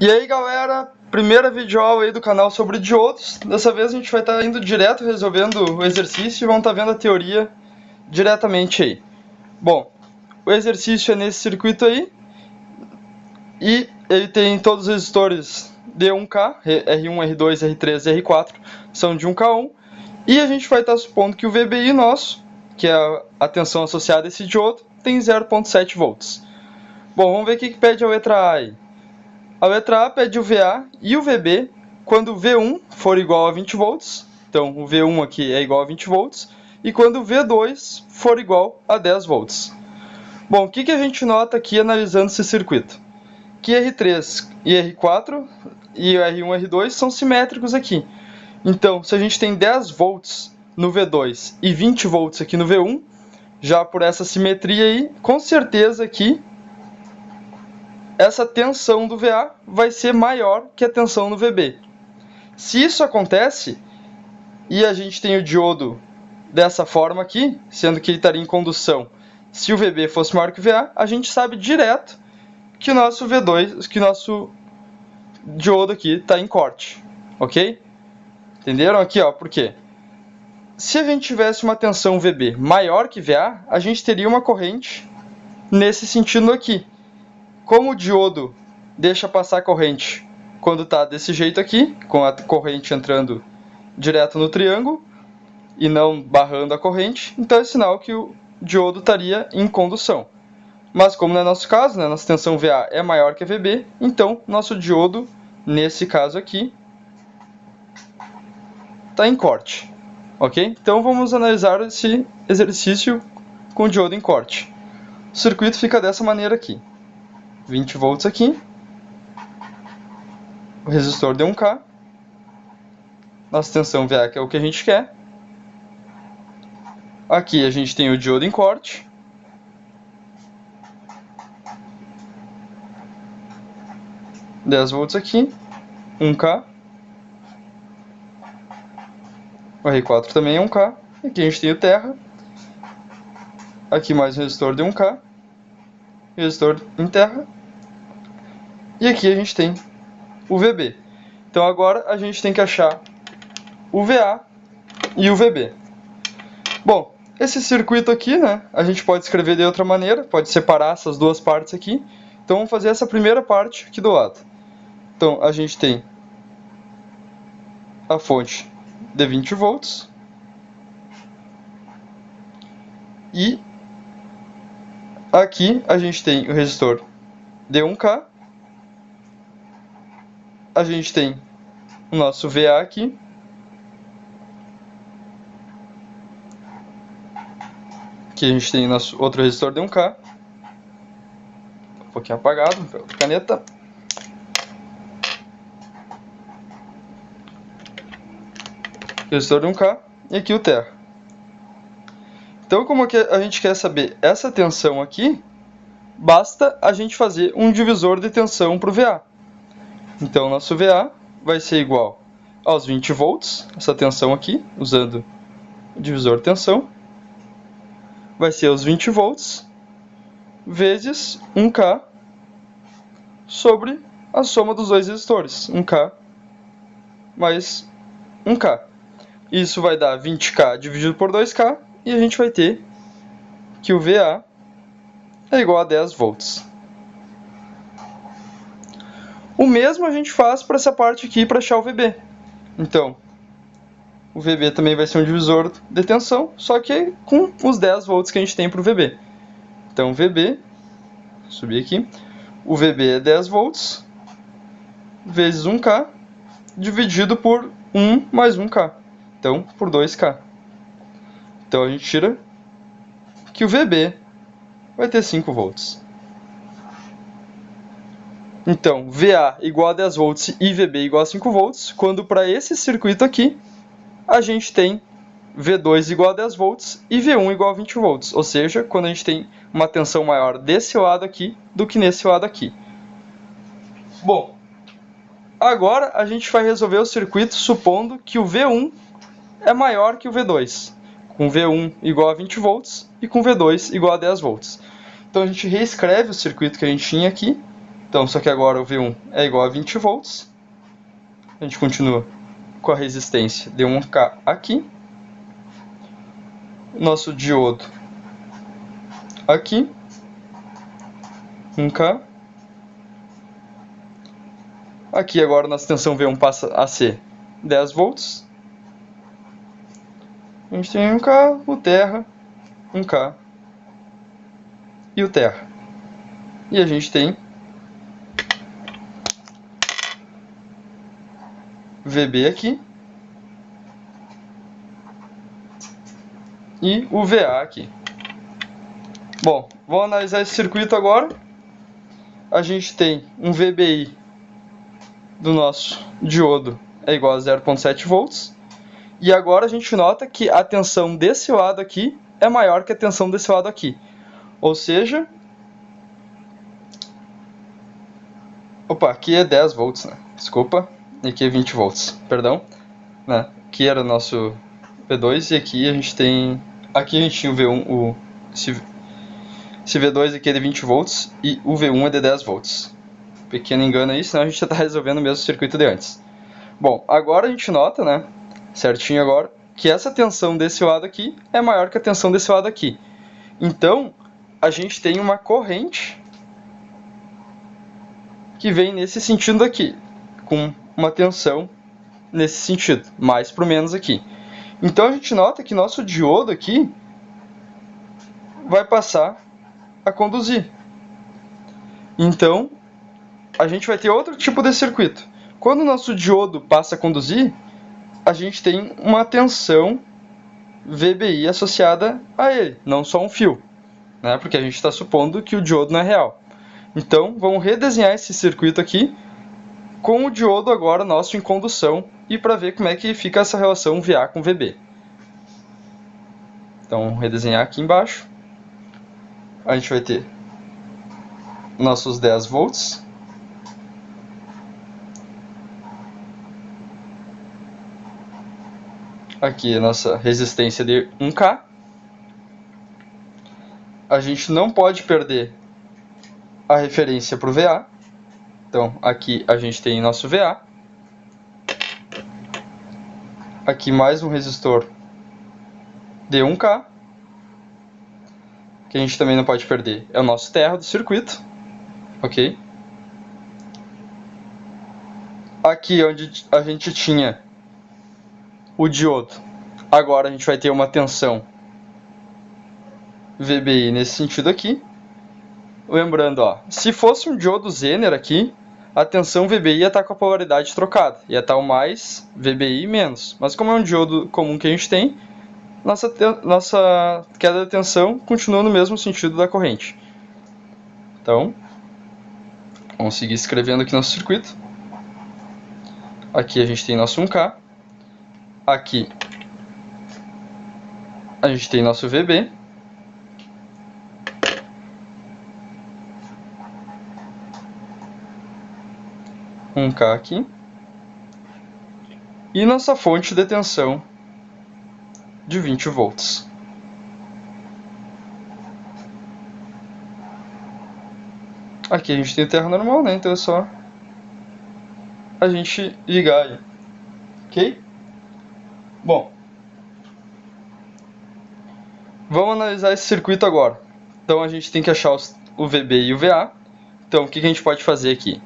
E aí galera, primeira videoaula aí do canal sobre diodos. Dessa vez a gente vai estar indo direto resolvendo o exercício e vamos estar vendo a teoria diretamente aí. Bom, o exercício é nesse circuito aí e ele tem todos os resistores de 1K, R1, R2, R3 e R4 são de 1K1 e a gente vai estar supondo que o VBI nosso, que é a tensão associada a esse diodo, tem 0,7 volts. Bom, vamos ver o que pede a letra A aí. A letra A pede o VA e o VB quando o V1 for igual a 20 volts, então o V1 aqui é igual a 20 volts, e quando o V2 for igual a 10 volts. Bom, o que a gente nota aqui analisando esse circuito? Que R3 e R4 e R1 e R2 são simétricos aqui. Então, se a gente tem 10 volts no V2 e 20 volts aqui no V1, já por essa simetria aí, com certeza aqui essa tensão do VA vai ser maior que a tensão no VB. Se isso acontece, e a gente tem o diodo dessa forma aqui, sendo que ele estaria em condução, se o VB fosse maior que o VA, a gente sabe direto que o nosso V2, que o nosso diodo aqui está em corte, ok? Entenderam aqui, ó, por quê? Se a gente tivesse uma tensão VB maior que VA, a gente teria uma corrente nesse sentido aqui. Como o diodo deixa passar a corrente quando está desse jeito aqui, com a corrente entrando direto no triângulo e não barrando a corrente, então é sinal que o diodo estaria em condução. Mas como não é nosso caso, né, nossa tensão VA é maior que a VB, então nosso diodo, nesse caso aqui, está em corte. Ok? Então vamos analisar esse exercício com o diodo em corte. O circuito fica dessa maneira aqui. 20 volts aqui, o resistor de 1K, nossa tensão VA que é o que a gente quer, aqui a gente tem o diodo em corte, (10 volts aqui, 1K, o R4 também é 1K, aqui a gente tem o terra, aqui mais um resistor de 1K, resistor em terra, e aqui a gente tem o VB. Então agora a gente tem que achar o VA e o VB. Bom, esse circuito aqui, né, a gente pode escrever de outra maneira, pode separar essas duas partes aqui. Então vamos fazer essa primeira parte aqui do lado. Então a gente tem a fonte de 20 volts e aqui a gente tem o resistor de 1K, a gente tem o nosso VA aqui, aqui a gente tem o nosso outro resistor de 1K, um pouquinho apagado, outra caneta, resistor de 1K e aqui o terra. Então, como que a gente quer saber essa tensão aqui, basta a gente fazer um divisor de tensão para o VA. Então, nosso VA vai ser igual aos 20 volts, essa tensão aqui, usando o divisor de tensão, vai ser os 20 volts vezes 1K sobre a soma dos dois resistores, 1K mais 1K. Isso vai dar 20K dividido por 2K, e a gente vai ter que o VA é igual a 10 volts. O mesmo a gente faz para essa parte aqui para achar o VB. Então, o VB também vai ser um divisor de tensão, só que com os 10 volts que a gente tem para o VB. Então, VB, vou subir aqui, o VB é 10 volts vezes 1K dividido por 1 mais 1K. Então, por 2K. Então, a gente tira que o VB vai ter 5 volts. Então, VA igual a 10 volts e VB igual a 5 volts, quando para esse circuito aqui, a gente tem V2 igual a 10 volts e V1 igual a 20 volts. Ou seja, quando a gente tem uma tensão maior desse lado aqui do que nesse lado aqui. Bom, agora a gente vai resolver o circuito supondo que o V1 é maior que o V2, com V1 igual a 20 volts e com V2 igual a 10 volts. Então a gente reescreve o circuito que a gente tinha aqui, Então, só que agora o V1 é igual a 20 volts. A gente continua com a resistência de 1K aqui. Nosso diodo aqui. 1K. Aqui agora nossa tensão V1 passa a ser 10 volts. A gente tem 1K, o terra, 1K e o terra. E a gente tem VB aqui e o VA aqui. Bom, vamos analisar esse circuito agora. A gente tem um VBI do nosso diodo é igual a 0,7 volts. E agora a gente nota que a tensão desse lado aqui é maior que a tensão desse lado aqui. Ou seja... Opa, aqui é 10 volts, né? Desculpa. E aqui é 20 volts, perdão. Né? Aqui era o nosso V2 e aqui a gente tem... Aqui a gente tinha o V1, esse V2 aqui é de 20 volts e o V1 é de 10 volts. Pequeno engano aí, senão a gente já está resolvendo o mesmo circuito de antes. Bom, agora a gente nota, né? Certinho agora, que essa tensão desse lado aqui é maior que a tensão desse lado aqui. Então, a gente tem uma corrente que vem nesse sentido aqui, com uma tensão nesse sentido, mais para o menos aqui. Então, a gente nota que nosso diodo aqui vai passar a conduzir. Então, a gente vai ter outro tipo de circuito. Quando o nosso diodo passa a conduzir, a gente tem uma tensão VBI associada a ele, não só um fio, né? Porque a gente está supondo que o diodo não é real. Então, vamos redesenhar esse circuito aqui com o diodo agora nosso em condução e para ver como é que fica essa relação VA com VB. Então, vamos redesenhar aqui embaixo. A gente vai ter nossos 10 volts. Aqui a nossa resistência de 1K. A gente não pode perder a referência para o VA. Então, aqui a gente tem nosso VA. Aqui mais um resistor de 1K. Que a gente também não pode perder. É o nosso terra do circuito. Ok? Aqui onde a gente tinha o diodo, agora a gente vai ter uma tensão VBI nesse sentido aqui. Lembrando, ó, se fosse um diodo Zener aqui, a tensão VBI ia estar com a polaridade trocada, ia estar o mais VBI menos. Mas como é um diodo comum que a gente tem, nossa queda de tensão continua no mesmo sentido da corrente. Então, vamos seguir escrevendo aqui nosso circuito. Aqui a gente tem nosso 1K. Aqui a gente tem nosso VB. Um K aqui. E nossa fonte de tensão de 20 volts. Aqui a gente tem terra normal, né? Então é só a gente ligar aí. Ok? Bom, vamos analisar esse circuito agora. Então a gente tem que achar o VB e o VA. Então o que a gente pode fazer aqui?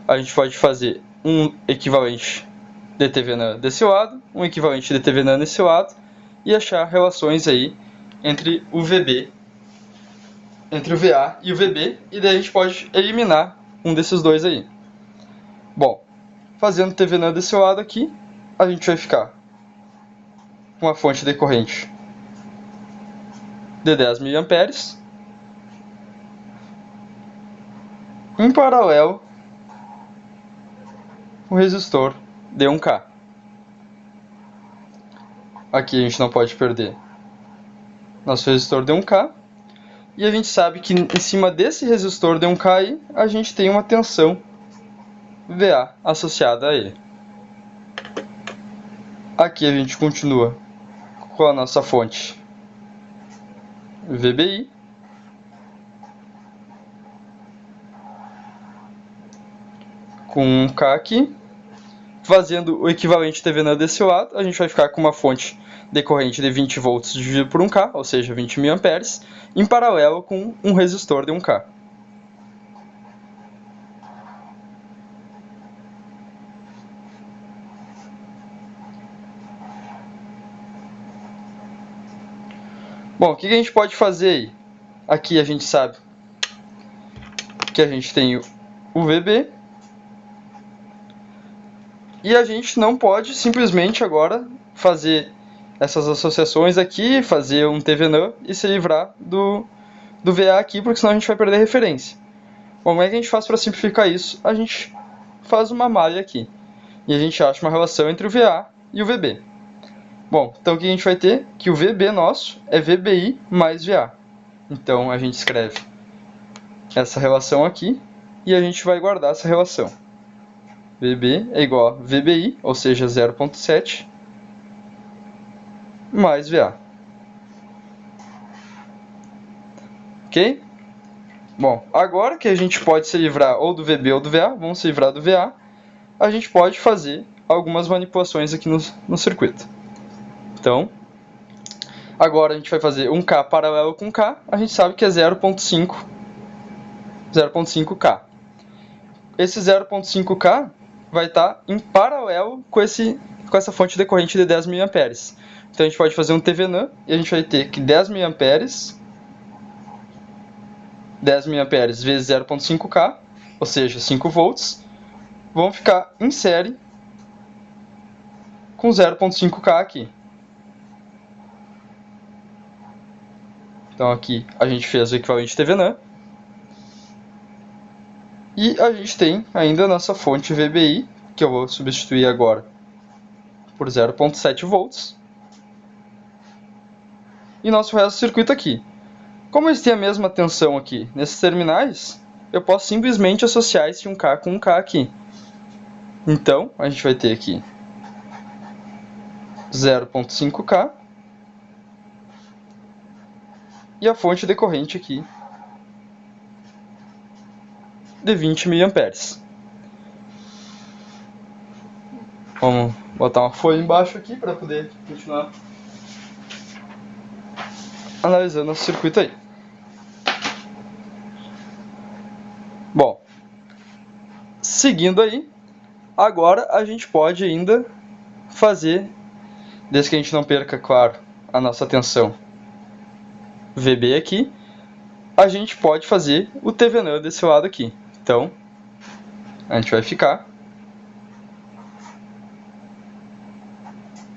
A gente pode fazer um equivalente de TVNAN desse lado, um equivalente de TVNAN desse lado, e achar relações aí entre o VB, entre o VA e o VB, e daí a gente pode eliminar um desses dois aí. Bom, fazendo TVNAN desse lado aqui, a gente vai ficar com uma fonte de corrente de 10 mA, em paralelo um resistor de 1K. Aqui a gente não pode perder nosso resistor de 1K. E a gente sabe que em cima desse resistor de 1K aí, a gente tem uma tensão VA associada a ele. Aqui a gente continua com a nossa fonte VBI. com 1K aqui. Fazendo o equivalente TVNAND desse lado, a gente vai ficar com uma fonte decorrente de 20 volts dividido por 1K, ou seja, 20 mA, em paralelo com um resistor de 1K. Bom, o que a gente pode fazer aí? Aqui a gente sabe que a gente tem o VB. E a gente não pode simplesmente agora fazer essas associações aqui, fazer um TVNAND e se livrar do VA aqui, porque senão a gente vai perder referência. Bom, como é que a gente faz para simplificar isso? A gente faz uma malha aqui. E a gente acha uma relação entre o VA e o VB. Bom, então o que a gente vai ter? Que o VB nosso é VBI mais VA. Então a gente escreve essa relação aqui e a gente vai guardar essa relação. VB é igual a VBI, ou seja, 0,7, mais VA. Ok? Bom, agora que a gente pode se livrar ou do VB ou do VA, vamos se livrar do VA, a gente pode fazer algumas manipulações aqui no circuito. Então, agora a gente vai fazer um K paralelo com K, a gente sabe que é 0,5K. Esse 0,5K vai estar em paralelo com essa fonte decorrente de 10 mA. Então a gente pode fazer um TVNAND e a gente vai ter que 10 mA vezes 0,5K, ou seja, 5 volts, vão ficar em série com 0,5K aqui. Então aqui a gente fez o equivalente TVNAND. E a gente tem ainda a nossa fonte VBI, que eu vou substituir agora por 0,7 volts. E nosso resto do circuito aqui. Como eles têm a mesma tensão aqui nesses terminais, eu posso simplesmente associar esse 1K com 1K aqui. Então, a gente vai ter aqui 0,5K e a fonte decorrente aqui de 20 mA. Vamos botar uma folha embaixo aqui para poder continuar analisando nosso circuito aí. Bom, seguindo aí, agora a gente pode ainda fazer, desde que a gente não perca, claro, a nossa tensão VB aqui, a gente pode fazer o TVNAND desse lado aqui. Então, a gente vai ficar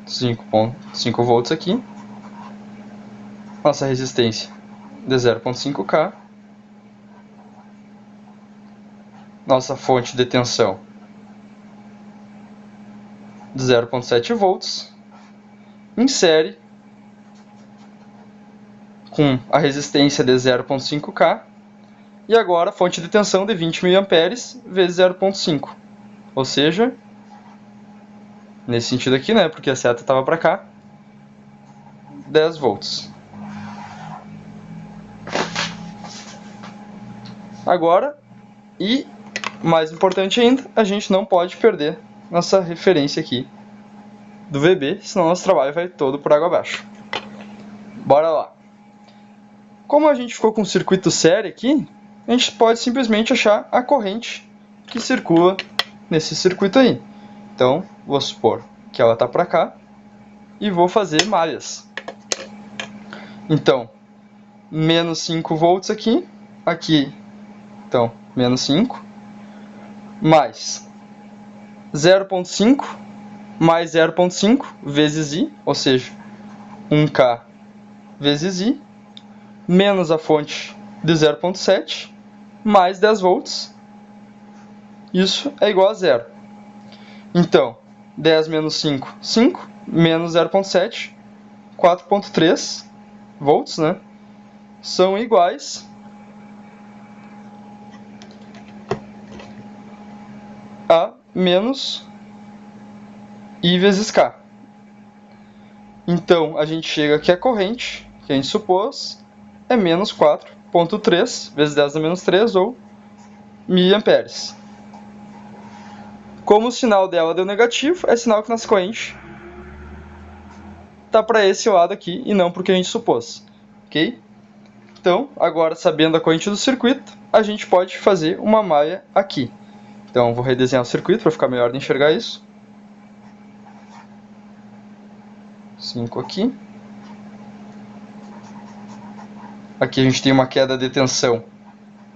5,5 volts aqui. Nossa resistência de 0,5K. Nossa fonte de tensão de 0,7 volts. Em série com a resistência de 0,5K. E agora a fonte de tensão de 20 mA vezes 0,5. Ou seja, nesse sentido aqui, né, porque a seta estava para cá, 10 volts. Agora, e mais importante ainda, a gente não pode perder nossa referência aqui do VB, senão nosso trabalho vai todo por água abaixo. Bora lá. Como a gente ficou com o circuito série aqui, a gente pode simplesmente achar a corrente que circula nesse circuito aí. Então, vou supor que ela está para cá e vou fazer malhas. Então, menos 5 volts aqui, então, menos 5, mais 0,5 mais 0,5 vezes I, ou seja, 1K vezes I, menos a fonte de 0,7, mais 10 volts. Isso é igual a zero. Então, 10 menos 5, 5, menos 0,7, 4,3 volts, né? São iguais a menos I vezes K. Então, a gente chega que a corrente, que a gente supôs, é menos 4,3 vezes 10 a menos 3, ou miliamperes. Como o sinal dela deu negativo, é sinal que nossa corrente está para esse lado aqui e não para o que a gente supôs. Ok? Então, agora sabendo a corrente do circuito, a gente pode fazer uma malha aqui. Então, vou redesenhar o circuito para ficar melhor de enxergar isso. 5 aqui. Aqui a gente tem uma queda de tensão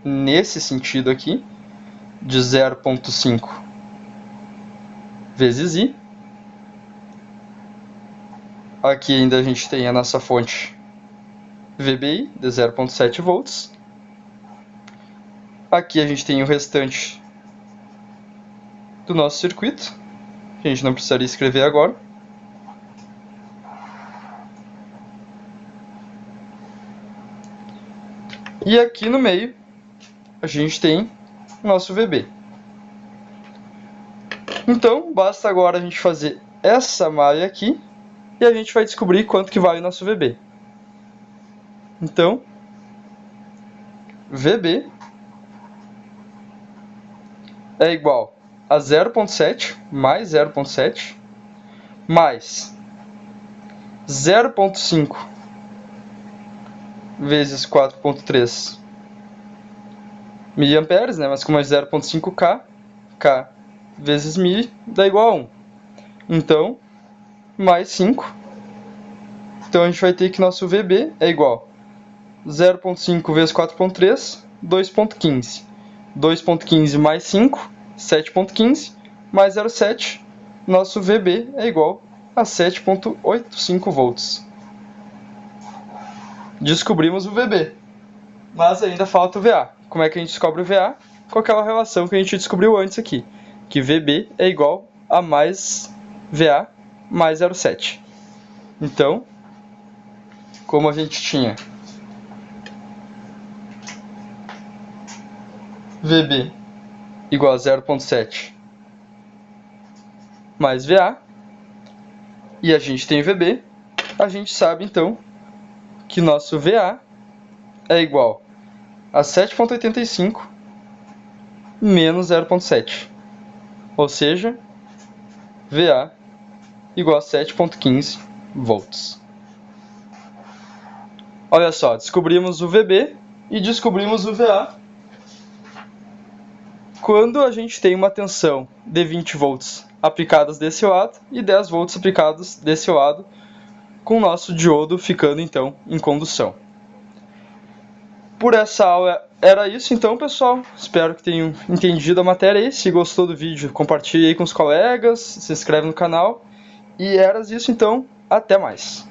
nesse sentido aqui, de 0,5 vezes I. Aqui ainda a gente tem a nossa fonte VBI de 0,7 volts. Aqui a gente tem o restante do nosso circuito, que a gente não precisaria escrever agora. E aqui no meio a gente tem o nosso VB. Então, basta agora a gente fazer essa malha aqui e a gente vai descobrir quanto que vale o nosso VB. Então, VB é igual a 0,7 mais 0,7 mais 0,5 vezes 4,3 miliamperes, né? Mas como é 0,5K, K vezes mi dá igual a 1. Então, mais 5. Então, a gente vai ter que nosso VB é igual a 0,5 vezes 4,3, 2,15. 2,15 mais 5, 7,15, mais 0,7. Nosso VB é igual a 7,85 volts. Descobrimos o VB, mas ainda falta o VA. Como é que a gente descobre o VA? Com aquela relação que a gente descobriu antes aqui, que VB é igual a mais VA mais 0,7. Então, como a gente tinha VB igual a 0,7 mais VA, e a gente tem VB, a gente sabe então que nosso VA é igual a 7,85 menos 0,7. Ou seja, VA igual a 7,15 volts. Olha só, descobrimos o VB e descobrimos o VA quando a gente tem uma tensão de 20 volts aplicadas desse lado e 10 volts aplicados desse lado, com o nosso diodo ficando então em condução. Por essa aula era isso então, pessoal. Espero que tenham entendido a matéria aí. Se gostou do vídeo, compartilhe aí com os colegas, se inscreve no canal. E era isso então, até mais.